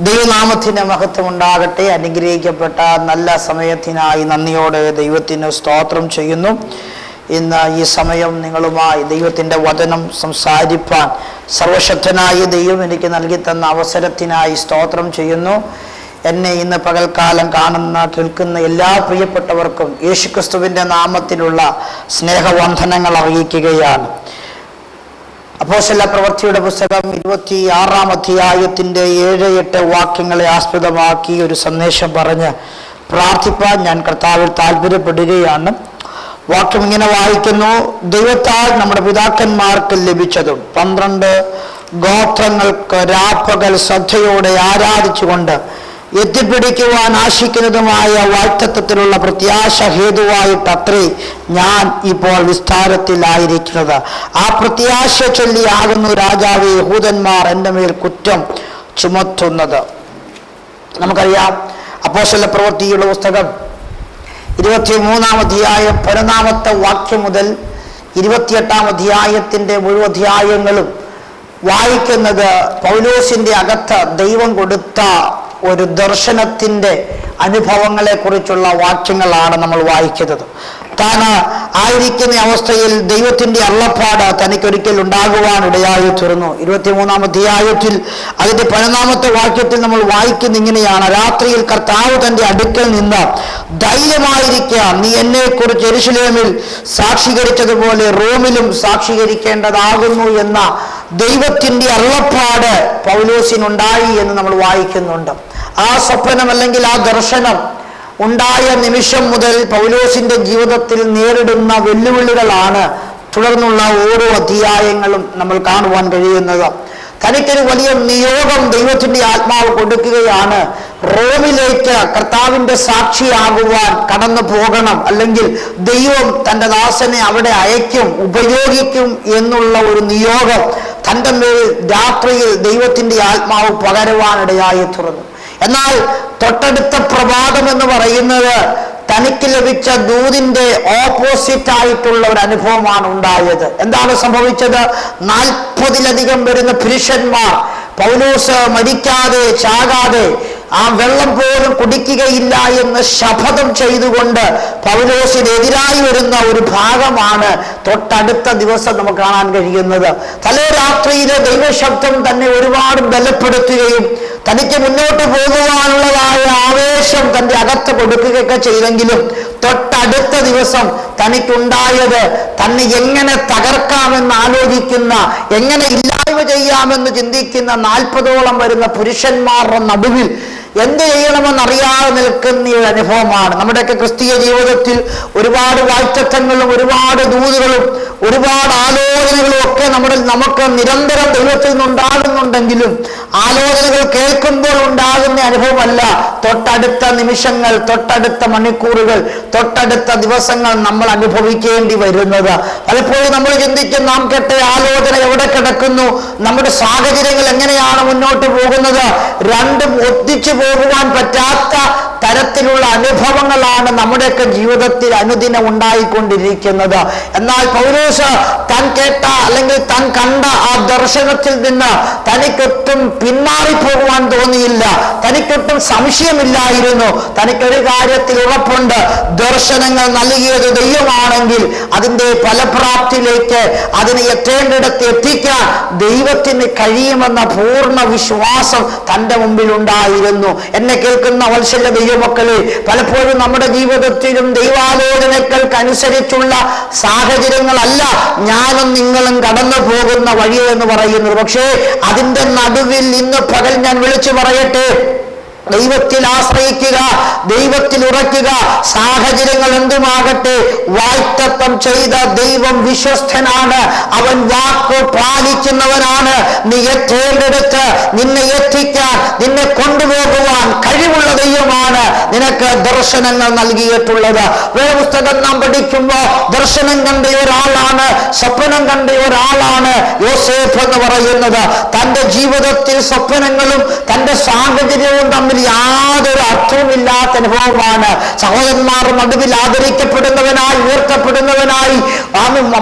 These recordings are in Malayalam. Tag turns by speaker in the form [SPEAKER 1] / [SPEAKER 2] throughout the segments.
[SPEAKER 1] ദൈവനാമത്തിന് മഹത്വം ഉണ്ടാകട്ടെ. അനുഗ്രഹിക്കപ്പെട്ട നല്ല സമയത്തിനായി നന്ദിയോടെ ദൈവത്തിന് സ്തോത്രം ചെയ്യുന്നു. ഇന്ന് ഈ സമയം നിങ്ങളുമായി ദൈവത്തിൻ്റെ വചനം സംസാരിപ്പാൻ സർവശക്തനായ ദൈവം എനിക്ക് നൽകി തന്ന അവസരത്തിനായി സ്തോത്രം ചെയ്യുന്നു. എന്നെ ഇന്ന് പകൽക്കാലം കാണുന്ന കേൾക്കുന്ന എല്ലാ പ്രിയപ്പെട്ടവർക്കും യേശുക്രിസ്തുവിൻ്റെ നാമത്തിലുള്ള സ്നേഹവന്ദനങ്ങൾ അറിയിക്കുകയാണ്. അപ്പോസ്തല പ്രവൃത്തിയുടെ പുസ്തകം 26-ാം അധ്യായത്തിൻ്റെ 7-8 വാക്യങ്ങളെ ആസ്പദമാക്കി ഒരു സന്ദേശം പറഞ്ഞ് പ്രാർത്ഥിപ്പാൻ ഞാൻ കർത്താവിൽ താല്പര്യപ്പെടുകയാണ്. വാക്യം ഇങ്ങനെ വായിക്കുന്നു: ദൈവത്താൽ നമ്മുടെ പിതാക്കന്മാർക്ക് ലഭിച്ചതും 12 ഗോത്രങ്ങൾക്ക് രാപ്പകൽ ശ്രദ്ധയോടെ ആരാധിച്ചുകൊണ്ട് എത്തിപ്പിടിക്കുവാൻ ആശിക്കുന്നതുമായ വാഗ്ദത്തത്തിലുള്ള പ്രത്യാശ ഹേതുവായിട്ടത്രേ ഞാൻ ഇപ്പോൾ വിസ്താരത്തിലായിരിക്കുന്നത്. ആ പ്രത്യാശ ചൊല്ലിയാകുന്നു രാജാവേ യഹൂദന്മാർ എൻ്റെ മേൽ കുറ്റം ചുമത്തുന്നത്. നമുക്കറിയാം, അപ്പോസ്തല പ്രവൃത്തിയുടെ പുസ്തകം 23-ാം അധ്യായം 11-ാമത്തെ വാക്യം മുതൽ 28-ാം അധ്യായത്തിൻ്റെ മുഴുവൻ അധ്യായങ്ങളും വായിക്കുന്നത് പൗലോസിൻ്റെ അകത്ത് ദൈവം കൊടുത്ത ഒരു ദർശനത്തിൻ്റെ അനുഭവങ്ങളെ കുറിച്ചുള്ള വാക്യങ്ങളാണ് നമ്മൾ വായിക്കുന്നത്. താൻ ആയിരിക്കുന്ന അവസ്ഥയിൽ ദൈവത്തിൻ്റെ അരുളപ്പാട് തനിക്കൊരിക്കൽ ഉണ്ടാകുവാനിടയായി തീർന്നു. 23-ാം അധ്യായത്തിൽ അതിൻ്റെ 11-ാമത്തെ വാക്യത്തിൽ നമ്മൾ വായിക്കുന്ന ഇങ്ങനെയാണ്: രാത്രിയിൽ കർത്താവ് തൻ്റെ അടുക്കൽ നിന്ന് ധൈര്യമായിരിക്കുക, നീ എന്നെക്കുറിച്ച് യെരൂശലേമിൽ സാക്ഷീകരിച്ചതുപോലെ റോമിലും സാക്ഷീകരിക്കേണ്ടതാകുന്നു എന്ന ദൈവത്തിൻ്റെ അരുളപ്പാട് പൗലോസിനുണ്ടായി എന്ന് നമ്മൾ വായിക്കുന്നുണ്ട്. ആ സ്വപ്നം അല്ലെങ്കിൽ ആ ദർശനം ഉണ്ടായ നിമിഷം മുതൽ പൗലോസിന്റെ ജീവിതത്തിൽ നേരിടുന്ന വെല്ലുവിളികളാണ് തുടർന്നുള്ള ഓരോ അധ്യായങ്ങളും നമ്മൾ കാണുവാൻ കഴിയുന്നത്. തനിക്കൊരു വലിയ നിയോഗം ദൈവത്തിൻ്റെ ആത്മാവ് കൊടുക്കുകയാണ്. റോമിലേക്ക് കർത്താവിൻ്റെ സാക്ഷിയാകുവാൻ കടന്നു പോകണം, അല്ലെങ്കിൽ ദൈവം തൻ്റെ ദാസനെ അവിടെ അയക്കും, ഉപയോഗിക്കും എന്നുള്ള ഒരു നിയോഗം തൻ്റെ മേൽ രാത്രിയിൽ ദൈവത്തിൻ്റെ ആത്മാവ് പകരുവാനിടയായി തീർന്നു. എന്നാൽ തൊട്ടടുത്ത പ്രഭാതം എന്ന് പറയുന്നത് തനിക്ക് ലഭിച്ച ദൂതിൻ്റെ ഓപ്പോസിറ്റ് ആയിട്ടുള്ള ഒരു അനുഭവമാണ് ഉണ്ടായത്. എന്താണ് സംഭവിച്ചത്? 40-ലധികം വരുന്ന പുരുഷന്മാർ പൗലോസ് മരിക്കാതെ ചാകാതെ ആ വെള്ളം പോലും കുടിക്കുകയില്ല എന്ന് ശപഥം ചെയ്തുകൊണ്ട് പൗലോസിനെതിരായി വരുന്ന ഒരു ഭാഗമാണ് തൊട്ടടുത്ത ദിവസം നമുക്ക് കാണാൻ കഴിയുന്നത്. തലേ രാത്രിയിലെ ദൈവശബ്ദം തന്നെ ഒരുപാട് ബലപ്പെടുത്തുകയും തനിക്ക് മുന്നോട്ട് പോകുവാനുള്ളതായ ആവേശം തൻ്റെ അകത്ത് കൊടുക്കുകയൊക്കെ ചെയ്തെങ്കിലും തൊട്ടടുത്ത ദിവസം തനിക്കുണ്ടായത് തന്നെ എങ്ങനെ തകർക്കാമെന്ന് ആലോചിക്കുന്ന, എങ്ങനെ ഇല്ലായ്മ ചെയ്യാമെന്ന് ചിന്തിക്കുന്ന 40ഓളം വരുന്ന പുരുഷന്മാരുടെ നടുവിൽ എന്ത് ചെയ്യണമെന്നറിയാതെ നിൽക്കുന്ന ഒരു അനുഭവമാണ്. നമ്മുടെയൊക്കെ ക്രിസ്തീയ ജീവിതത്തിൽ ഒരുപാട് വാഗ്ദത്തങ്ങളും ഒരുപാട് ദൂതുകളും ഒരുപാട് ആലോചനകളും ഒക്കെ നമുക്ക് നിരന്തരം ദൈവത്തിൽ നിന്നുണ്ടാകുന്നുണ്ടെങ്കിലും ആലോചനകൾ കേൾക്കുമ്പോൾ ഉണ്ടാകുന്ന അനുഭവമല്ല തൊട്ടടുത്ത നിമിഷങ്ങൾ, തൊട്ടടുത്ത മണിക്കൂറുകൾ, തൊട്ടടുത്ത ദിവസങ്ങൾ നമ്മൾ അനുഭവിക്കേണ്ടി വരുന്നത്. പലപ്പോഴും നമ്മൾ ചിന്തിക്കും, നാം കേട്ട ആലോചന എവിടെ കിടക്കുന്നു, നമ്മുടെ സാഹചര്യങ്ങൾ എങ്ങനെയാണ് മുന്നോട്ട് പോകുന്നത്, രണ്ടും ഒത്തിച്ചു പോകുവാൻ പറ്റാത്ത തരത്തിലുള്ള അനുഭവങ്ങളാണ് നമ്മുടെയൊക്കെ ജീവിതത്തിൽ അനുദിനം ഉണ്ടായിക്കൊണ്ടിരിക്കുന്നത്. എന്നാൽ പൗലോസ് താൻ കേട്ട അല്ലെങ്കിൽ താൻ കണ്ട ആ ദർശനത്തിൽ നിന്ന് തനിക്കൊട്ടും പിന്മാറിപ്പോകുവാൻ തോന്നിയില്ല. തനിക്കൊട്ടും സംശയമില്ലായിരുന്നു. തനിക്കൊരു കാര്യത്തിൽ ഉറപ്പുണ്ട്: ദർശനങ്ങൾ നൽകിയത് ദൈവമാണെങ്കിൽ അതിൻ്റെ ഫലപ്രാപ്തിയിലേക്ക് അതിനെ എത്തേണ്ടിടത്ത് എത്തിക്കാൻ ദൈവത്തിന് കഴിയുമെന്ന പൂർണ്ണ വിശ്വാസം തൻ്റെ മുമ്പിൽ ഉണ്ടായിരുന്നു. എന്നെ കേൾക്കുന്ന വത്സല്യ ദൈവമക്കളെ, പലപ്പോഴും നമ്മുടെ ജീവിതത്തിലും ദൈവാലോചനകൾക്കനുസരിച്ചുള്ള സാഹചര്യങ്ങളല്ല ഞാനും നിങ്ങളും കടന്നു പോകുന്ന വഴി എന്ന് പറയുന്നത്. പക്ഷേ അതിൻ്റെ നടുവിൽ ഇന്ന് പകൽ ഞാൻ വിളിച്ചു പറയട്ടെ, ദൈവത്തിൽ ആശ്രയിക്കുക, ദൈവത്തിൽ ഉറയ്ക്കുക. സാഹചര്യങ്ങൾ എന്തുമാകട്ടെ, വാഗ്ദത്തം ചെയ്ത ദൈവം വിശ്വസ്തനാണ്, അവൻ വാക്ക് പാലിക്കുന്നവനാണ്. നീ എത്തേണ്ടിടത്ത് നിന്നെ എത്തിക്കാൻ, നിന്നെ കൊണ്ടുപോകുവാൻ കഴിവുള്ള ദൈവമാണ് നിനക്ക് ദർശനങ്ങൾ നൽകിയിട്ടുള്ളത്. വേദപുസ്തകം നാം പഠിക്കുമ്പോൾ ദർശനം കണ്ട ഒരാളാണ്, സ്വപ്നം കണ്ട ഒരാളാണ് യോസേഫ് എന്ന് പറയുന്നത്. തൻ്റെ ജീവിതത്തിൽ സ്വപ്നങ്ങളും തൻ്റെ സാഹചര്യവും തമ്മിൽ യാതൊരു അർത്ഥവുമില്ലാത്ത അനുഭവമാണ്. സഹോദരന്മാരുടെ നടുവിൽ ആദരിക്കപ്പെടുന്നവനായി, ഉയർത്തപ്പെടുന്നവനായി,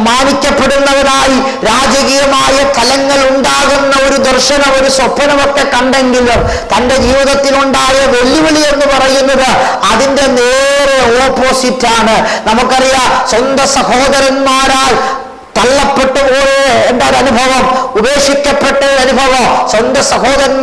[SPEAKER 1] മാനിക്കപ്പെടുന്നവനായി, രാജകീയമായ തലങ്ങൾ ഉണ്ടാകുന്ന ഒരു ദർശനം, ഒരു സ്വപ്നമൊക്കെ കണ്ടെങ്കിലും തൻ്റെ ജീവിതത്തിലുണ്ടായ വെല്ലുവിളി എന്ന് പറയുന്നത് അതിൻ്റെ നേരെ ഓപ്പോസിറ്റാണ്. നമുക്കറിയാം, സ്വന്തം സഹോദരന്മാരാൽ തള്ളപ്പെട്ടു പോയ എന്താണ് അനുഭവം, ഉപേക്ഷിക്കപ്പെട്ട അനുഭവം. സ്വന്തം സഹോദരൻ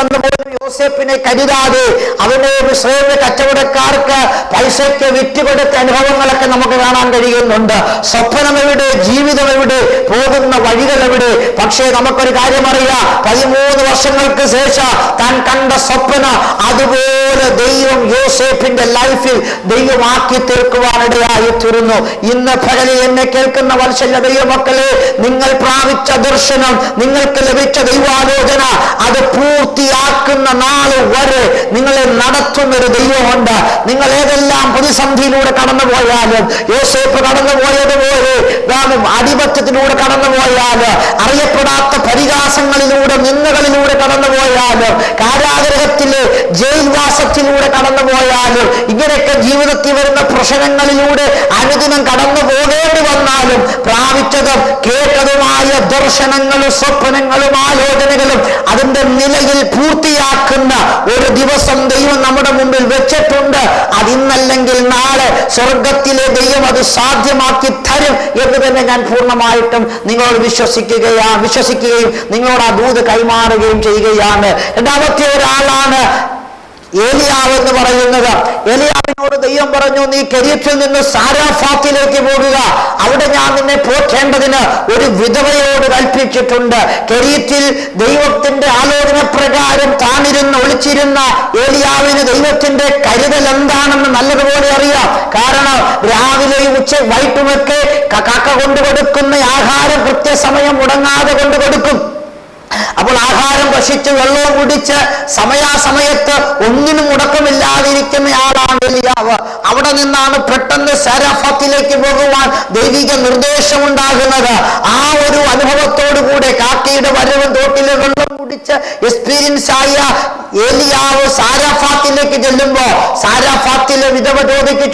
[SPEAKER 1] എന്ന് പോലും യോസേപ്പിനെ കരുതാതെ അവനെ മിസ്രയീമിലെ കച്ചവടക്കാർക്ക് പൈസയ്ക്ക് വിറ്റുകൊടുത്ത അനുഭവങ്ങളൊക്കെ നമുക്ക് കാണാൻ കഴിയുന്നുണ്ട്. സ്വപ്നം എവിടെ, ജീവിതം എവിടെ, പോകുന്ന വഴികൾ എവിടെ? പക്ഷേ നമുക്കൊരു കാര്യം അറിയാം, 13 വർഷങ്ങൾക്ക് ശേഷം താൻ കണ്ട സ്വപ്നം അതുപോലെ ദൈവം യോസേപ്പിന്റെ ലൈഫിൽ ദൈവമാക്കി തീർക്കുവാനിടയായി തീർന്നു. ഇന്ന് പകലിൽ എന്നെ കേൾക്കുന്ന വത്സല്യ ദൈവമക്കളെ, നിങ്ങൾ പ്രാപിച്ച ദർശനം, നിങ്ങൾക്ക് ലഭിച്ച ദൈവാലോചന അത് പൂർത്തിയാക്കുന്ന നാൾ വരെ നിങ്ങളെ നടത്തുന്നൊരു ദൈവമുണ്ട്. നിങ്ങൾ ഏതെല്ലാം പ്രതിസന്ധിയിലൂടെ കടന്നുപോയാലും, യോസേപ്പ് കടന്നുപോയതുപോലെ അടിമത്തത്തിലൂടെ കടന്നുപോയാലും, അറിയപ്പെടാത്ത പരിഹാസങ്ങളിലൂടെ, നിന്ദകളിലൂടെ കടന്നുപോയാലും, കാരാഗ്രഹത്തിലെ ജയിൽവാസത്തിലൂടെ കടന്നുപോയാലും, ഇങ്ങനെയൊക്കെ ജീവിതത്തിൽ വരുന്ന പ്രശ്നങ്ങളിലൂടെ അനുദിനം കടന്നു പോകേണ്ടി വന്നാലും പ്രാപിച്ചതും കേട്ടതുമായ ദർശനങ്ങളും സ്വപ്നങ്ങളും ആലോചനകളും അതിന്റെ നിലയിൽ പൂർത്തിയാക്കുന്ന ഒരു ദിവസം ദൈവം നമ്മുടെ മുമ്പിൽ വെച്ചിട്ടുണ്ട്. അതിന്നല്ലെങ്കിൽ നാളെ സ്വർഗത്തിലെ ദൈവം അത് സാധ്യമാക്കി തരും എന്ന് തന്നെ ഞാൻ പൂർണ്ണമായിട്ടും നിങ്ങളോട് വിശ്വസിക്കുകയും നിങ്ങളോട് ആ ദൂത് കൈമാറുകയും ചെയ്യുകയാണ്. രണ്ടാമത്തെ ഒരാളാണ് ഏലിയാവ് എന്ന് പറയുന്നത്. ഏലിയാവിനോട് ദൈവം പറഞ്ഞു, നീ കെരീത്തിൽ നിന്ന് സാരാഫാത്തിലേക്ക് പോകുക, അവിടെ ഞാൻ നിന്നെ പോറ്റേണ്ടതിന് ഒരു വിധവയോട് കൽപ്പിച്ചിട്ടുണ്ട്. കെരീത്തിൽ ദൈവത്തിന്റെ ആലോചന പ്രകാരം താനിരുന്ന് ഒളിച്ചിരുന്ന ഏലിയാവിന് ദൈവത്തിന്റെ കരുതൽ എന്താണെന്ന് നല്ലതുപോലെ അറിയാം. കാരണം രാവിലെയും വൈകിട്ടുമൊക്കെ കാക്ക കൊണ്ടുകൊടുക്കുന്ന ആഹാരം കൃത്യസമയം മുടങ്ങാതെ കൊണ്ടുകൊടുക്കും. അപ്പോൾ ആഹാരം ഭക്ഷിച്ച് വെള്ളവും കുടിച്ച് സമയാസമയത്ത് ഒന്നിനും മുടക്കമില്ലാതിരിക്കുന്ന ആളാണ് ഏലിയാവ്. അവിടെ നിന്നാണ് പെട്ടെന്ന് സാരാഫാത്തിലേക്ക് പോകുവാൻ ദൈവിക നിർദ്ദേശമുണ്ടാകുന്നത്. ആ ഒരു അനുഭവത്തോടുകൂടെ കാക്കയുടെ വരവും തോട്ടിലെ വെള്ളം കുടിച്ച് എക്സ്പീരിയൻസ് ആയ ഏലിയാവ് സാരാഫാത്തിലേക്ക് ചെല്ലുമ്പോ സാരാഫാത്തിലെ വിധവ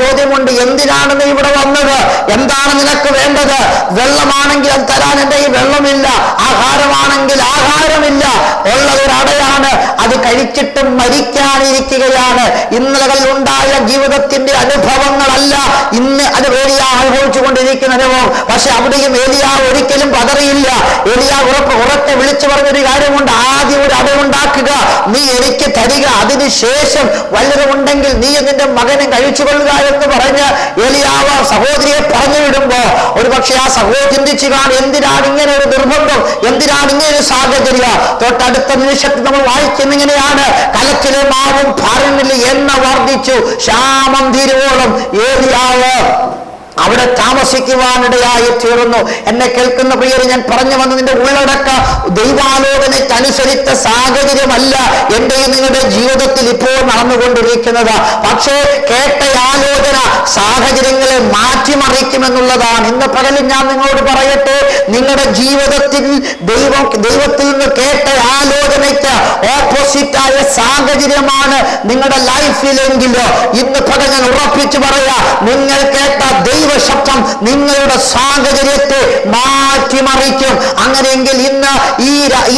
[SPEAKER 1] ചോദ്യമുണ്ട്, എന്തിനാണ് നീ ഇവിടെ വന്നത്, എന്താണ് നിനക്ക് വേണ്ടത്? വെള്ളമാണെങ്കിൽ അത് തരാൻ എൻ്റെ ഈ വെള്ളമില്ല, ആഹാരമാണെങ്കിൽ ആഹാരമില്ല, ഉള്ളതൊരടയാണ്, അത് കഴിച്ചിട്ടും മരിക്കാനിരിക്കുകയാണ്. ഇന്നലകളിൽ ഉണ്ടായ ജീവിതത്തിന്റെ അനുഭവങ്ങളല്ല ഇന്ന് അത് ഏലിയാവ് അനുഭവിച്ചു കൊണ്ടിരിക്കുന്ന അനുഭവം. പക്ഷെ അവിടെയും ഏലിയാവ് ഒരിക്കലും പതറിയില്ല. ഏലിയാവ് ഉറക്കെ വിളിച്ചു പറഞ്ഞൊരു കാര്യമുണ്ട്, ആദ്യം ഒരു അടവുണ്ടാക്കുക, നീ എനിക്ക് തരിക, അതിനുശേഷം വല്ലതുമുണ്ടെങ്കിൽ നീ നിന്റെ മകനെ കഴിച്ചുകൊള്ളുക എന്ന് പറഞ്ഞ് ഏലിയാവ് സഹോദരിയെ പറഞ്ഞു വിടുമ്പോ ഒരു പക്ഷെ ആ സഹോദരി ചിന്തിച്ചു കാണും, എന്തിനാണ് ഇങ്ങനെ ഒരു നിർബന്ധം, എന്തിനാണ് ഇങ്ങനെ ഒരു സാഹചര്യം? തൊട്ടടുത്ത നിമിഷത്തിൽ നമ്മൾ വായിക്കുന്ന ഇങ്ങനെയാണ്, കലത്തിലെ മാവും ഭാരമില്ല എണ്ണ വർദ്ധിച്ചു, ക്ഷാമം തീരുവോളം ഏലിയാവ് അവിടെ താമസിക്കുവാനിടയായി തീർന്നു. എന്നെ കേൾക്കുന്ന പ്രിയരെ, ഞാൻ പറഞ്ഞു വന്നതിന്റെ ഉള്ളടക്ക ദൈവാലോചനയ്ക്കനുസരിച്ച സാഹചര്യമല്ല എന്റെയും നിങ്ങളുടെ ജീവിതത്തിൽ ഇപ്പോൾ നടന്നുകൊണ്ടിരിക്കുന്നത്. പക്ഷേ കേട്ട ആലോചന സാഹചര്യങ്ങളെ മാറ്റിമറിക്കുമെന്നുള്ളതാണ്. ഇന്ന് പകലിൽ ഞാൻ നിങ്ങളോട് പറയട്ടെ, നിങ്ങളുടെ ജീവിതത്തിൽ ദൈവത്തിൽ നിന്ന് കേട്ട ആലോചനയ്ക്ക് ഓപ്പോസിറ്റായ സാഹചര്യമാണ് നിങ്ങളുടെ ലൈഫിലെങ്കിലോ ഇന്ന് പകൽ ഞാൻ ഉറപ്പിച്ചു പറയാ, നിങ്ങൾ കേട്ട ശബ്ദം നിങ്ങളുടെ സാഹചര്യത്തെ മാറ്റിമറിക്കും. അങ്ങനെയെങ്കിൽ ഇന്ന്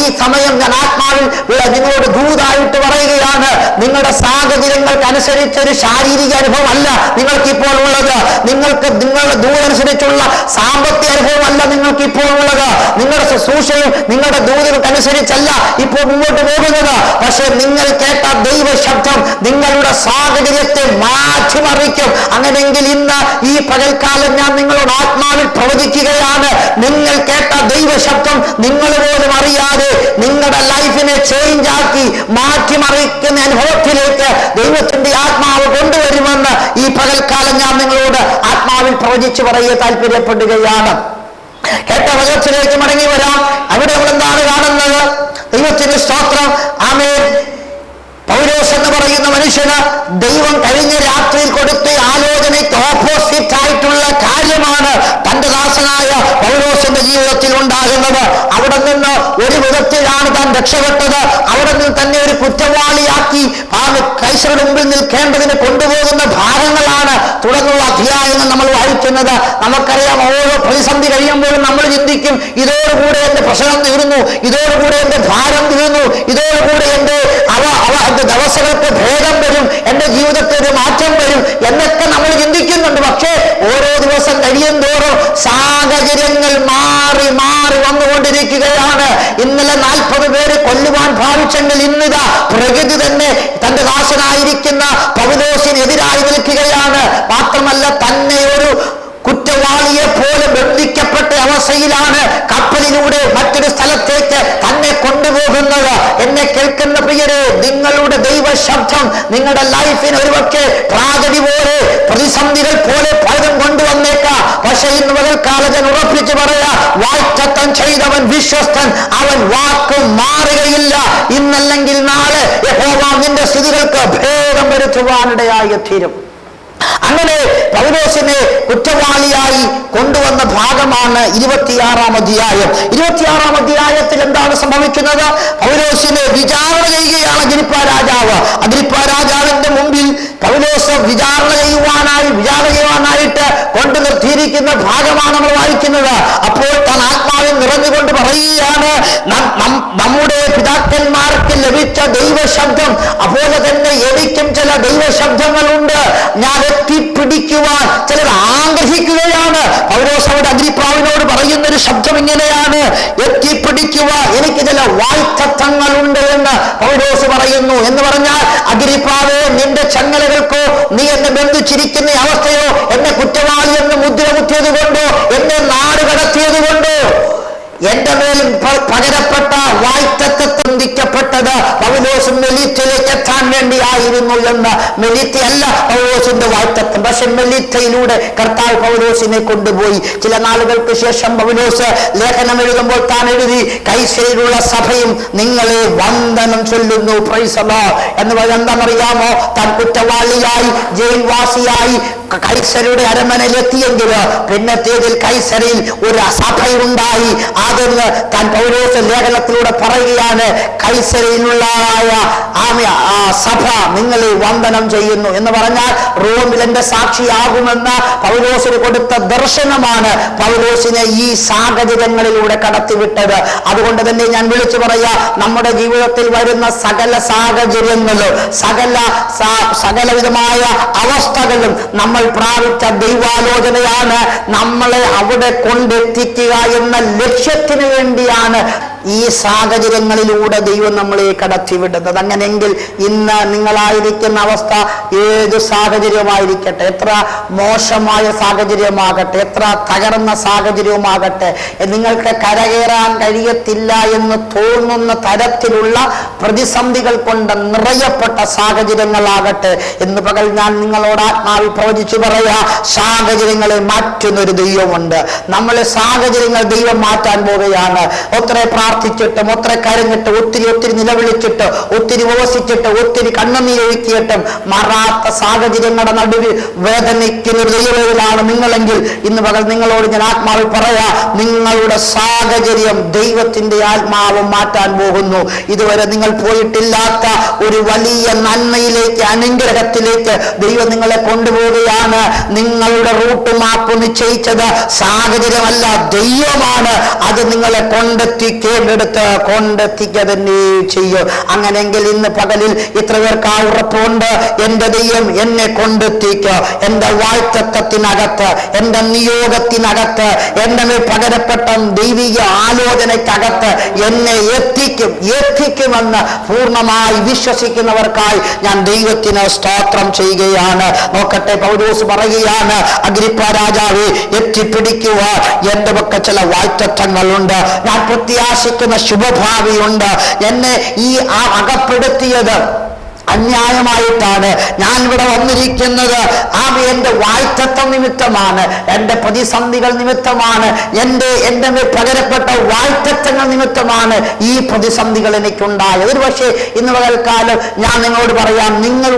[SPEAKER 1] ഈ സമയം ഞാൻ ആത്മാവിൽ നിങ്ങളോട് ദൂതായിട്ട് പറയുകയാണ്, നിങ്ങളുടെ സാഹചര്യങ്ങൾക്ക് അനുസരിച്ച് ഒരു ശാരീരിക അനുഭവം അല്ല നിങ്ങൾക്കിപ്പോൾ ഉള്ളത്, നിങ്ങളുടെ ദൂതനുസരിച്ചുള്ള സാമ്പത്തിക അനുഭവമല്ല നിങ്ങൾക്കിപ്പോൾ ഉള്ളത്, നിങ്ങളുടെ ശുശ്രൂഷയും നിങ്ങളുടെ ദൂതനുസരിച്ചല്ല ഇപ്പോൾ മുന്നോട്ട് പോകുന്നത്. പക്ഷെ നിങ്ങൾ കേട്ട ദൈവ ശബ്ദം നിങ്ങളുടെ സാഹചര്യത്തെ മാറ്റിമറിക്കും. അങ്ങനെയെങ്കിൽ ഇന്ന് ഈ പകൽക്കാലം ഞാൻ നിങ്ങളോട് ആത്മാവിൽ പ്രവചിക്കുകയാണ്, നിങ്ങൾ കേട്ട ദൈവ ശബ്ദം നിങ്ങൾ പോലും അറിയാതെ നിങ്ങളുടെ ലൈഫിനെ ചേഞ്ച് ആക്കി മാറ്റിമറിക്കുന്ന അനുഭവത്തിലേക്ക് ദൈവത്തിന്റെ ആത്മാവ് കൊണ്ടുവരുമെന്ന് ഈ പകൽക്കാലം ഞാൻ നിങ്ങളോട് ആത്മാവിൽ പ്രവചിച്ചു പറയുക താല്പര്യപ്പെടുകയാണ്. കേട്ട വചനത്തിലേക്ക് മടങ്ങി വരാം. അവിടെ നമ്മൾ എന്താണ് കാണുന്നത്? ദൈവത്തിന്റെ സ്തോത്രം, ആമേൻ. പൗലോസ് എന്ന് പറയുന്ന മനുഷ്യന് ദൈവം കഴിഞ്ഞ രാത്രിയിൽ കൊടുത്ത ആലോചനയ്ക്ക് ഓപ്പോസിറ്റ് ആയിട്ടുള്ള കാര്യമാണ് തന്റെ ദാസനായ പൗലോസിന്റെ ജീവിതത്തിൽ ഉണ്ടാകുന്നത്. അവിടെ നിന്ന് ഒരു വിധത്തിലാണ് താൻ രക്ഷപ്പെട്ടത്. അവിടെ നിന്ന് തന്നെ ഒരു കുറ്റവാളിയാക്കി ആ കൈസരുടെ മുമ്പിൽ നിൽക്കേണ്ടതിന് കൊണ്ടുപോകുന്ന ഭാഗങ്ങളാണ് തുടർന്നുള്ള അധ്യായങ്ങൾ നമ്മൾ വായിക്കുന്നത്. നമുക്കറിയാം, ഓരോ പ്രതിസന്ധി കഴിയുമ്പോഴും നമ്മൾ ചിന്തിക്കും, ഇതോടുകൂടെ എന്റെ പ്രശ്നം തീർന്നു, ഇതോടുകൂടെ എന്റെ ഭാരം തീർന്നു, ഇതോടുകൂടെ എന്റെ ദിവസങ്ങൾക്ക് ഭേദം വരും, എന്റെ ജീവിതത്തിൽ ഒരു മാറ്റം വരും എന്നൊക്കെ നമ്മൾ ചിന്തിക്കുന്നുണ്ട്. പക്ഷേ ഓരോ ദിവസം കഴിയും തോറും സാഹചര്യങ്ങൾ മാറി മാറി വന്നുകൊണ്ടിരിക്കുകയാണ്. ഇന്നലെ 40 പേര് കൊല്ലുവാൻ ഭാവിച്ചെങ്കിൽ ഇന്നിതാ പ്രകൃതി തന്നെ തന്റെ ദാസനായിരിക്കുന്ന പൗലോസിനെതിരായി നിൽക്കുകയാണ്. മാത്രമല്ല, തന്നെ ഒരു കുറ്റവാളിയെ പോലെ ബന്ധിക്കപ്പെട്ട അവസ്ഥയിലാണ് കപ്പലിലൂടെ മറ്റൊരു സ്ഥലത്തേക്ക് തന്നെ കൊണ്ടുപോകുന്നത്. എന്നെ കേൾക്കുന്ന പ്രിയരെ, നിങ്ങളുടെ ദൈവശബ്ദം നിങ്ങളുടെ ലൈഫിന് ഒരുപക്ഷെ ട്രാജഡി പോലെ, പ്രതിസന്ധികൾ പോലെ പലതും കൊണ്ടുവന്നേക്കാം. പക്ഷെ ഇന്ന് പകൽക്കാലം ഉറപ്പിച്ചു പറയാ, വാഗ്ദത്തം ചെയ്തവൻ വിശ്വസ്തൻ, അവൻ വാക്കും മാറുകയില്ല. ഇന്നല്ലെങ്കിൽ നാളെ യഹോവ നിന്റെ സ്ഥിതികൾക്ക് ഭേദം വരുത്തുവാനിടയായി തീരും. അങ്ങനെ പൗലോസിനെ കുറ്റവാളിയായി കൊണ്ടുവന്ന ഭാഗമാണ് 26-ാം അധ്യായം. 26-ാം അധ്യായത്തിൽ എന്താണ് സംഭവിക്കുന്നത്? പൗലോസിനെ വിചാരണ ചെയ്യുകയാണ് അഗ്രിപ്പാ രാജാവ്. അഗ്രിപ്പാ രാജാവിന്റെ മുമ്പിൽ പൗലോസ് വിചാരണ ചെയ്യുവാനായിട്ട് കൊണ്ടു നിർത്തിയിരിക്കുന്ന ഭാഗമാണ് നമ്മൾ വായിക്കുന്നത്. അപ്പോൾ താൻ ആത്മാവിൽ നിറഞ്ഞുകൊണ്ട് പറയുകയാണ്, നമ്മുടെ പിതാക്കന്മാർക്ക് ലഭിച്ച ദൈവശബ്ദം അതുപോലെ തന്നെ എനിക്കും ചില ദൈവശബ്ദങ്ങളുണ്ട്. ഞാൻ എത്തിപ്പിടിക്കുവാൻ ചിലർ ആഗ്രഹിക്കുകയാണ്. പൗലോസ് അഗ്രിപ്പാവിനോട് പറയുന്നൊരു ശബ്ദം ഇങ്ങനെയാണ്, എത്തിപ്പിടിക്കുക, എനിക്ക് ചില വാഗ്ദത്തങ്ങളുണ്ട് എന്ന് പൗലോസ് പറയുന്നു. എന്ന് പറഞ്ഞാൽ, അഗ്രിപ്പാവേ, നിന്റെ ചങ്ങലകൾക്കോ നീ എന്നെ ബന്ധിച്ചിരിക്കുന്ന അവസ്ഥയോ, എന്നെ കുറ്റവാളി എന്ന് മുദ്ര കുത്തിയത് കൊണ്ടോ, എന്നെ നാട് കടത്തിയത് കൊണ്ടോ, എന്റെ മേൽ പകരപ്പെട്ട വാഗ്ദത്തം ബന്ധിക്കപ്പെട്ടത് പൗലോസ് മെലീത്തയിലേക്ക് എത്താൻ വേണ്ടിയായിരുന്നു എന്ന്. മെലീത്തയല്ല പൗലോസിന്റെ വാഗ്ദത്തം, പക്ഷെ മെലീത്തയിലൂടെ കർത്താവ് പൗലോസിനെ കൊണ്ടുപോയി. ചില നാളുകൾക്ക് ശേഷം പൗലോസ് ലേഖനം എഴുതുമ്പോൾ താൻ എഴുതി, കൈസരിലുള്ള സഭയും നിങ്ങളെ വന്ദനം ചൊല്ലുന്നു. പ്രൈസ് ദി ലോർഡ് എന്ന് പറഞ്ഞാൽ എന്താണെന്നറിയാമോ? താൻ കുറ്റവാളിയായി ജയിൽവാസിയായി കൈസരുടെ അരമനയിലെത്തിയെങ്കിൽ പിന്നത്തേതിൽ കൈസരിൽ ഒരു സഭയുണ്ടായി. അതെന്ന് താൻ പൗലോസ് ലേഖനത്തിലൂടെ പറയുകയാണ്, കൈസരിയിലുള്ളതായ സഭ നിങ്ങളെ വന്ദനം ചെയ്യുന്നു എന്ന് പറഞ്ഞാൽ റോമിൽ എന്റെ സാക്ഷിയാകുമെന്ന് പൗലോസിന് കൊടുത്ത ദർശനമാണ് പൗലോസിനെ ഈ സാഹചര്യങ്ങളിലൂടെ കടത്തിവിട്ടത്. അതുകൊണ്ട് തന്നെ ഞാൻ വിളിച്ചു പറയാ, നമ്മുടെ ജീവിതത്തിൽ വരുന്ന സകല സാഹചര്യങ്ങളും സകലവിധമായ അവസ്ഥകളും നമ്മൾ പ്രാപിച്ച ദൈവാലോചനയാണ്. നമ്മളെ അവിടെ കൊണ്ടെത്തിക്കുക എന്ന ലക്ഷ്യത്തിന് വേണ്ടിയാണ് ഈ സാഹചര്യങ്ങളിലൂടെ ദൈവം നമ്മളെ കടത്തിവിടുന്നത്. അങ്ങനെയെങ്കിൽ ഇന്ന് നിങ്ങളായിരിക്കുന്ന അവസ്ഥ ഏത് സാഹചര്യമായിരിക്കട്ടെ, എത്ര മോശമായ സാഹചര്യമാകട്ടെ, എത്ര തകർന്ന സാഹചര്യവുമാകട്ടെ, നിങ്ങൾക്ക് കരകയറാൻ കഴിയത്തില്ല എന്ന് തോന്നുന്ന തരത്തിലുള്ള പ്രതിസന്ധികൾ കൊണ്ട് നിറയപ്പെട്ട സാഹചര്യങ്ങളാകട്ടെ, എന്ന് പകൽ ഞാൻ നിങ്ങളോട് ആത്മാവിൽ പ്രവചിച്ചു പറയാ, സാഹചര്യങ്ങളെ മാറ്റുന്നൊരു ദൈവമുണ്ട്. നമ്മളെ സാഹചര്യങ്ങൾ ദൈവം മാറ്റാൻ പോവുകയാണ്. ഒത്തിരി പ്രാർത്ഥിച്ചിട്ടും, ഒത്തിരി കരഞ്ഞിട്ട്, ഒത്തിരി നിലവിളിച്ചിട്ട്, ഒത്തിരി ഉപവസിച്ചിട്ട്, ഒത്തിരി കണ്ണുനീരൊഴുക്കിയിട്ടും മാറാത്ത സാഹചര്യങ്ങളുടെ നടുവിൽ വേദനിക്കുന്ന ഒരു ദൈവത്തിലാണ് നിങ്ങളെങ്കിൽ ഇന്ന് പകൽ നിങ്ങളോട് ഞാൻ ആത്മാവിൽ പറയാ, നിങ്ങളുടെ സാഹചര്യം ദൈവത്തിന്റെ ആത്മാവ് മാറ്റാൻ പോകുന്നു. ഇതുവരെ നിങ്ങൾ പോയിട്ടില്ലാത്ത ഒരു വലിയ നന്മയിലേക്ക്, അനുഗ്രഹത്തിലേക്ക് ദൈവം നിങ്ങളെ കൊണ്ടുപോവുകയാണ്. നിങ്ങളുടെ റൂട്ട് മാപ്പ് നിശ്ചയിച്ചത് സാഹചര്യമല്ല, ദൈവമാണ്. അത് നിങ്ങളെ കൊണ്ടെത്തിക്കുക തന്നെ ചെയ്യും. അങ്ങനെയെങ്കിൽ ഇന്ന് പകലിൽ ഇത്ര പേർക്ക് ആ ഉറപ്പുണ്ട്, എന്റെ ദൈവം എന്നെ കൊണ്ടെത്തിക്കുക. എന്റെ വാഗ്ദത്തത്തിനകത്ത്, എന്റെ നിയോഗത്തിനകത്ത്, എന്റെ മേൽ പകരപ്പെട്ട ദൈവിക ആലോചനയ്ക്കകത്ത് എന്നെ എത്തിക്കുമെന്ന് പൂർണ്ണമായി വിശ്വസിക്കുന്നവർക്കായി ഞാൻ ദൈവത്തിന് സ്തോത്രം ചെയ്യുകയാണ്. നോക്കട്ടെ, പൗലോസ് പറയുകയാണ്, അഗ്രിപ്പാ രാജാവേ, എത്തിപ്പിടിക്കുക, എന്റെ പക്കൽ ചില വാഗ്ദത്തങ്ങളുണ്ട്, ഞാൻ പ്രത്യാശിക്കുന്ന ശുഭഭാവിയുണ്ട്. എന്നെ ഈ അകപ്പെടുത്തിയത് അന്യായമായിട്ടാണ് ഞാൻ ഇവിടെ വന്നിരിക്കുന്നത്. എന്റെ വാഗ്ദത്തം നിമിത്തമാണ്, എന്റെ പ്രതിസന്ധികൾ നിമിത്തമാണ്, എന്റെ മേൽ പകരപ്പെട്ട വാഗ്ദത്തങ്ങൾ നിമിത്തമാണ് ഈ പ്രതിസന്ധികൾ എനിക്കുണ്ടായത്. ഒരു പക്ഷേ ഇന്ന് പകൽക്കാലം ഞാൻ നിങ്ങളോട് പറയാം, നിങ്ങൾ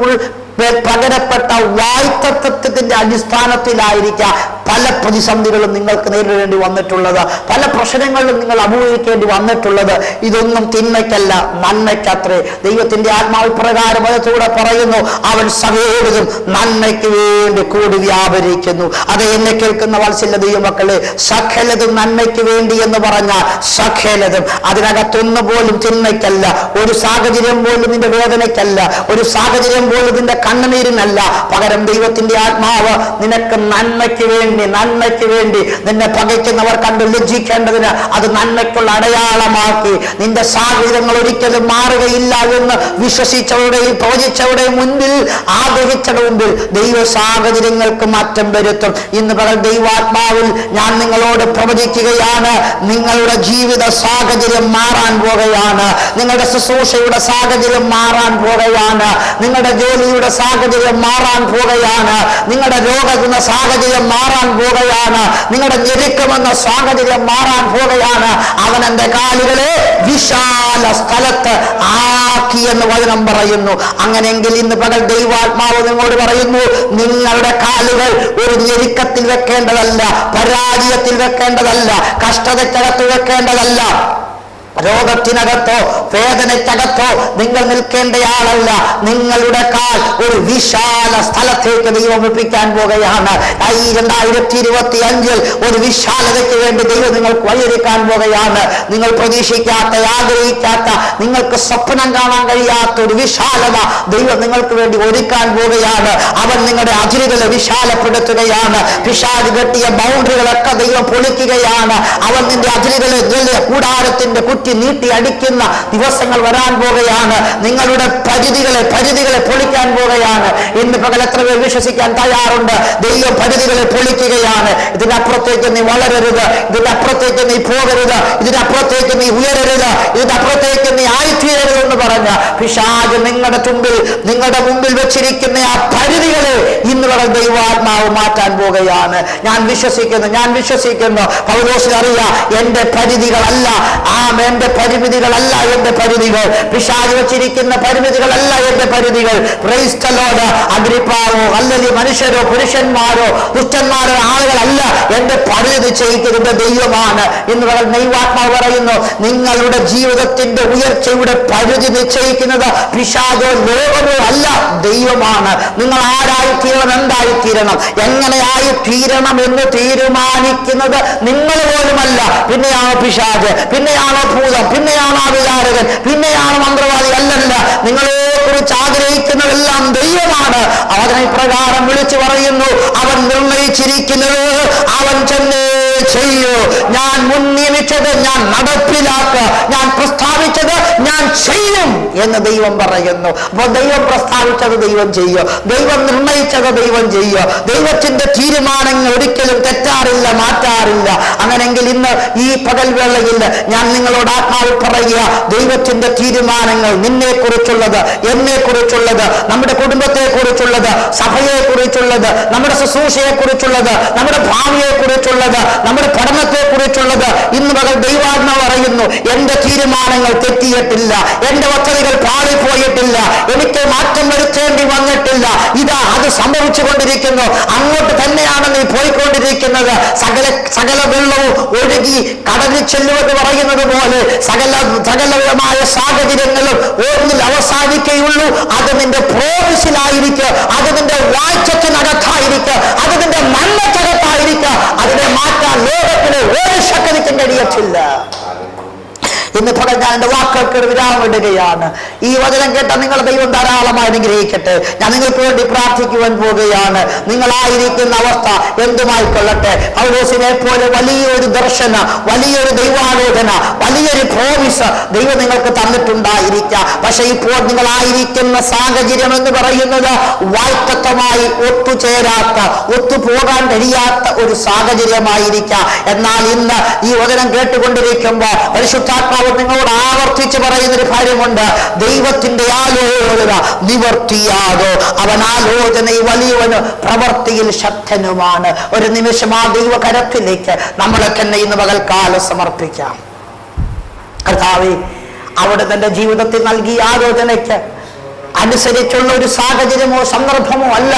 [SPEAKER 1] പകരപ്പെട്ട വായ്ത്തത്വത്തിന്റെ അടിസ്ഥാനത്തിലായിരിക്കാം പല പ്രതിസന്ധികളും നിങ്ങൾക്ക് നേരിടേണ്ടി വന്നിട്ടുള്ളത്, പല പ്രശ്നങ്ങളിലും നിങ്ങൾ അഭിമുഖീകരിക്കേണ്ടി വന്നിട്ടുള്ളത്. ഇതൊന്നും തിന്മയ്ക്കല്ല, നന്മയ്ക്കത്രേ. ദൈവത്തിന്റെ ആത്മാവ് പ്രകാരം അതോടെ പറയുന്നു, അവൻ സകലതും നന്മയ്ക്ക് വേണ്ടി കൂടി വ്യാപരിക്കുന്നു. അത് എന്നെ കേൾക്കുന്ന വാത്സല്യ ദൈവമക്കളെ, സകലതും നന്മയ്ക്ക് വേണ്ടി എന്ന് പറഞ്ഞാൽ സകലതും, അതിനകത്തൊന്നു പോലും തിന്മയ്ക്കല്ല. ഒരു സാഹചര്യം പോലും നിന്റെ വേദനയ്ക്കല്ല, ഒരു സാഹചര്യം പോലും നിന്റെ കണ്ണുനീരിനല്ല. പകരം ദൈവത്തിന്റെ ആത്മാവ് നിനക്ക് നന്മയ്ക്ക് വേണ്ടി നിന്നെ പകയ്ക്കുന്നവർ കണ്ട് ലജ്ജിക്കേണ്ടതിന് അത് നന്മയ്ക്കുള്ള അടയാളമാക്കി. നിന്റെ സാഹചര്യങ്ങൾ ഒരിക്കലും മാറുകയില്ല എന്ന് വിശ്വസിച്ചവരുടെയും പ്രവചിച്ചവരുടെയും മുൻപിൽ, ആഗ്രഹിച്ചവരുടെ മുമ്പിൽ ദൈവ സാഹചര്യങ്ങൾക്ക് മാറ്റം വരുത്തും. ഇന്ന് പകൽ ദൈവാത്മാവിൽ ഞാൻ നിങ്ങളോട് പ്രവചിക്കുകയാണ്, നിങ്ങളുടെ ജീവിത സാഹചര്യം മാറാൻ പോകുകയാണ്, നിങ്ങളുടെ ശുശ്രൂഷയുടെ സാഹചര്യം മാറാൻ പോകുകയാണ്, നിങ്ങളുടെ ജോലിയുടെ സാഹചര്യം മാറാൻ പോകുകയാണ്, നിങ്ങളുടെ രോഗമെന്ന സാഹചര്യം മാറാൻ പോകുകയാണ്, നിങ്ങളുടെ ഞെരുക്കമെന്ന സാഹചര്യം മാറാൻ പോകുകയാണ്. അവൻ എന്റെ കാലുകളെ വിശാല സ്ഥലത്ത് ആക്കി എന്ന് വചനം പറയുന്നു. അങ്ങനെയെങ്കിൽ ഇന്ന് പകൽ ദൈവാത്മാവ് നിങ്ങളോട് പറയുന്നു, നിങ്ങളുടെ കാലുകൾ ഒരു ഞെരുക്കത്തിൽ വെക്കേണ്ടതല്ല, പരാജയത്തിൽ വെക്കേണ്ടതല്ല, കഷ്ടതയ്ക്കകത്ത് വെക്കേണ്ടതല്ല, രോഗത്തിനകത്തോ വേദനയ്ക്കകത്തോ നിങ്ങൾ നിൽക്കേണ്ടയാളല്ല. നിങ്ങളുടെ കാൽ ഒരു വിശാല സ്ഥലത്തേക്ക് ദൈവം ഒപ്പിക്കാൻ പോകുകയാണ്. ഈ 2025 ഒരു വിശാലതയ്ക്ക് വേണ്ടി ദൈവം നിങ്ങൾക്ക് വഴിയൊരുക്കാൻ പോകുകയാണ്. നിങ്ങൾ പ്രതീക്ഷിക്കാത്ത, ആഗ്രഹിക്കാത്ത, നിങ്ങൾക്ക് സ്വപ്നം കാണാൻ കഴിയാത്ത ഒരു വിശാലത ദൈവം നിങ്ങൾക്ക് വേണ്ടി ഒരുക്കാൻ പോകുകയാണ്. അവൻ നിങ്ങളുടെ അതിരുകളെ വിശാലപ്പെടുത്തുകയാണ്. പിശാച് കെട്ടിയ ബൗണ്ടറികളൊക്കെ ദൈവം പൊളിക്കുകയാണ്. അവൻ നിന്റെ അതിരുകളെ കൂടാരത്തിന്റെ നീട്ടി അടിക്കുന്ന ദിവസങ്ങൾ വരാൻ പോകുകയാണ്. നിങ്ങളുടെ പരിധികളെ പൊളിക്കാൻ പോകുകയാണ്. ഇന്ന് പകൽ എത്ര പേർ വിശ്വസിക്കാൻ തയ്യാറുണ്ട്? ദൈവം പരിധികളെ പൊളിക്കുകയാണ്. ഇതിനപ്പുറത്തേക്ക് നീ വളരരുത്, ഇതിനപ്പുറത്തേക്ക് നീ പോകരുത്, ഇതിനപ്പുറത്തേക്ക് നീ ഉയരരുത്, ഇതിനപ്പുറത്തേക്ക് നീ ആയിത്തീരരുത് എന്ന് പറഞ്ഞ പിശാച് നിങ്ങളുടെ മുമ്പിൽ വെച്ചിരിക്കുന്ന ആ പരിധികളെ ഇന്ന് പകൽ ദൈവാത്മാവ് മാറ്റാൻ പോകുകയാണ്. ഞാൻ വിശ്വസിക്കുന്നു. പൗലോസിന് അറിയാം, എന്റെ പരിധികളല്ല, എന്റെ പരിമിതികളല്ല എന്റെ പരിധികൾ, പിശാച് വെച്ചിരിക്കുന്ന പരിമിതികളല്ല എന്റെ പരിധികൾ. Praise the Lord. അഗ്രിപ്പാവോ അല്ലെങ്കിൽ മനുഷ്യരോ പുരുഷന്മാരോ ദുഷ്ടന്മാരോ ആളുകളല്ല എന്റെ പരിധി നിശ്ചയിക്കുന്നത് ദൈവമാണ്. ഇന്ന് ദൈവാത്മാവ് പറയുന്നു, നിങ്ങളുടെ ജീവിതത്തിന്റെ ഉയർച്ചയുടെ പരിധി നിശ്ചയിക്കുന്നത് പിശാചോ ലോകമോ അല്ല, ദൈവമാണ്. നിങ്ങൾ ആരായിത്തീരണം, എന്തായിത്തീരണം, എങ്ങനെയായിത്തീരണം എന്ന് തീരുമാനിക്കുന്നത് നിങ്ങൾ പോലുമല്ല. പിന്നെയാണോ പിശാച്, പിന്നെയാണോ ഭൂതം, പിന്നെയാണോ വിചാരകൻ, പിന്നെയാണോ മന്ത്രവാദി? അല്ലല്ല, നിങ്ങളെ കുറിച്ച് ആഗ്രഹിക്കുന്നതെല്ലാം ദൈവമാണ്. അവനെ പ്രകാരം വിളിച്ചു പറയുന്നു, അവൻ നിർണയിച്ചിരിക്കുന്നത് അവൻ തന്നെ ചെയ്യൂ. ഞാൻ മുൻ നിയമിച്ചത് ഞാൻ നടപ്പിലാക്കുക, ഞാൻ പ്രസ്താവിച്ചത് ഞാൻ ചെയ്യും എന്ന് ദൈവം പറയുന്നു. അപ്പോൾ ദൈവം പ്രസ്താവിച്ചത് ദൈവം ചെയ്യും, ദൈവം നിർണയിച്ചത് ദൈവം ചെയ്യും. ദൈവത്തിന്റെ തീരുമാനങ്ങൾ ഒരിക്കലും തെറ്റാറില്ല, മാറ്റാറില്ല. അങ്ങനെങ്കിൽ ഇന്ന് ഈ പകൽവേളയിൽ ഞാൻ നിങ്ങളോട് ആത്മാവിൽ പറയുക, ദൈവത്തിന്റെ തീരുമാനങ്ങൾ നിന്നെ കുറിച്ചുള്ളത്, എന്നെ കുറിച്ചുള്ളത്, നമ്മുടെ കുടുംബത്തെ കുറിച്ചുള്ളത്, സഭയെ കുറിച്ചുള്ളത്, നമ്മുടെ ശുശ്രൂഷയെ കുറിച്ചുള്ളത്, നമ്മുടെ ഭാവിയെ കുറിച്ചുള്ളത്, നമ്മുടെ പഠനത്തെ കുറിച്ചുള്ളത് ഇന്ന് പകൽ ദൈവാത്മാവ് പറയുന്നു, എന്റെ തീരുമാനങ്ങൾ തെറ്റിയിട്ടില്ല, എന്റെ പദ്ധതികൾ പാളിപ്പോയിട്ടില്ല, എനിക്ക് മാറ്റം വരുത്തേണ്ടി വന്നിട്ടില്ല. ഇതാ അത് സംഭവിച്ചു കൊണ്ടിരിക്കുന്നു, അങ്ങോട്ട് തന്നെയാണ് നീ പോയിക്കൊണ്ടിരിക്കുന്നത്. സകല വെള്ളവും ഒഴുകി കടലിൽ ചെല്ലുമെന്ന് പറയുന്നത് പോലെ സകലമായ സാഹചര്യങ്ങളും ഒന്നിൽ അവസാനിക്കുകയുള്ളൂ. അത് നിന്റെ പ്രോമിസിലായിരിക്കുക, അത് നിന്റെ വാഴ്ചത്തിനകത്തായിരിക്കുക, അത് നിന്റെ നന്മക്കകത്തായിരിക്കുക. അതിനെ മാറ്റാൻ ലോകത്തിന് ഒരു ശക്തിക്കും കഴിയത്തില്ല. ഇന്ന് പകൽ ഞാൻ എൻ്റെ വാക്കുകൾക്ക് വിരാമം ഇടുകയാണ്. ഈ വചനം കേട്ട നിങ്ങളെ ദൈവം ധാരാളമായി അനുഗ്രഹിക്കട്ടെ. ഞാൻ നിങ്ങൾക്ക് വേണ്ടി പ്രാർത്ഥിക്കുവാൻ പോകുകയാണ്. നിങ്ങളായിരിക്കുന്ന അവസ്ഥ എന്തുമായിക്കൊള്ളട്ടെ, പൗലോസിനെ പോലെ വലിയൊരു ദർശനം, വലിയൊരു ദൈവാലോചന, വലിയൊരു പ്രോമിസ് ദൈവം നിങ്ങൾക്ക് തന്നിട്ടുണ്ടായിരിക്കാം. പക്ഷെ ഇപ്പോൾ നിങ്ങളായിരിക്കുന്ന സാഹചര്യം എന്ന് പറയുന്നത് വായ്ത്തത്വമായി ഒത്തുചേരാത്ത, ഒത്തുപോകാൻ കഴിയാത്ത ഒരു സാഹചര്യമായിരിക്കാം. എന്നാൽ ഇന്ന് ഈ വചനം കേട്ടുകൊണ്ടിരിക്കുമ്പോൾ പരിശുദ്ധാത്മാവ് നിങ്ങളോട് ആവർത്തിച്ച് പറയുന്നൊരു കാര്യമുണ്ട്. ദൈവത്തിന്റെ ആലോചന നിവർത്തിയാകോ, അവൻ ആലോചനയിൽ വലിയവന്, പ്രവൃത്തിയിൽ ശക്തനുമാണ്. ഒരു നിമിഷം ആ ദൈവകരത്തിലേക്ക് നമ്മളെ തന്നെ ഇന്ന് പകൽക്കാലം സമർപ്പിക്കാം. കർത്താവേ, അവിടെ തന്റെ ജീവിതത്തിൽ നൽകിയ ആലോചനയ്ക്ക് അനുസരിച്ചുള്ള ഒരു സാഹചര്യമോ സന്ദർഭമോ അല്ല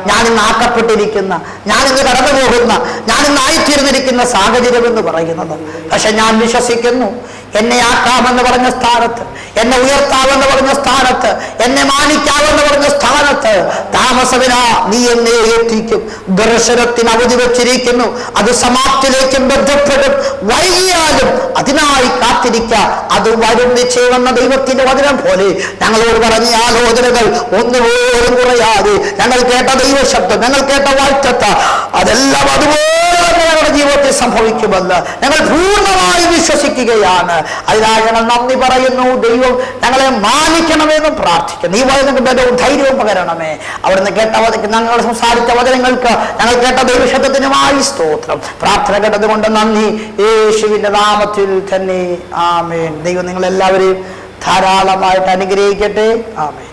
[SPEAKER 1] ഞാനിന്ന് ആക്കപ്പെട്ടിരിക്കുന്ന, ഞാനിന്ന് കടന്നു പോകുന്ന, ഞാനിന്ന് ആയിത്തീർന്നിരിക്കുന്ന സാഹചര്യം എന്ന് പറയുന്നത്. പക്ഷെ ഞാൻ വിശ്വസിക്കുന്നു, എന്നെ ആക്കാമെന്ന് പറഞ്ഞ സ്ഥാനത്ത്, എന്നെ ഉയർത്താമെന്ന് പറഞ്ഞ സ്ഥാനത്ത്, എന്നെ മാനിക്കാമെന്ന് പറഞ്ഞ സ്ഥാനത്ത് താമസമില്ല, നീ എന്നെ എത്തിക്കും. ദർശനത്തിന് അവധി വച്ചിരിക്കുന്നു, അത് സമാപ്തിയിലേക്കും ബന്ധപ്പെടും. വൈകിയാലും അതിനായി കാത്തിരിക്ക, അത് വരും നിശ്ചയമെന്ന ദൈവത്തിന്റെ വചനം പോലെ ഞങ്ങളോട് പറഞ്ഞ ആലോചനകൾ ഒന്നുപോലും കുറയാതെ ഞങ്ങൾ കേട്ട ദൈവശബ്ദം, ഞങ്ങൾ കേട്ട വാഴ്ത്തത്ത അതെല്ലാം അതുപോലെ ഞങ്ങളുടെ ജീവിതത്തിൽ സംഭവിക്കുമെന്ന് ഞങ്ങൾ പൂർണ്ണമായി വിശ്വസിക്കുകയാണ്. അതിനായി ഞങ്ങൾ നന്ദി പറയുന്നു. ദൈവം ഞങ്ങളെ മാനിക്കണമെന്നും പ്രാർത്ഥിക്കുന്നു. ഈ വചനങ്ങൾക്ക് ബലവും ധൈര്യവും പകരണമേ. അവിടുന്ന് കേട്ട ഞങ്ങൾ സംസാരിച്ച വചനങ്ങൾക്ക്, ഞങ്ങൾ കേട്ട ദൈവശബ്ദത്തിനുമായി സ്തോത്രം. പ്രാർത്ഥന കേട്ടതുകൊണ്ട് നന്ദി, യേശുവിന്റെ നാമത്തിൽ തന്നെ ആമേൻ. ദൈവം നിങ്ങളെല്ലാവരെയും ധാരാളമായിട്ട് അനുഗ്രഹിക്കട്ടെ. ആമേൻ.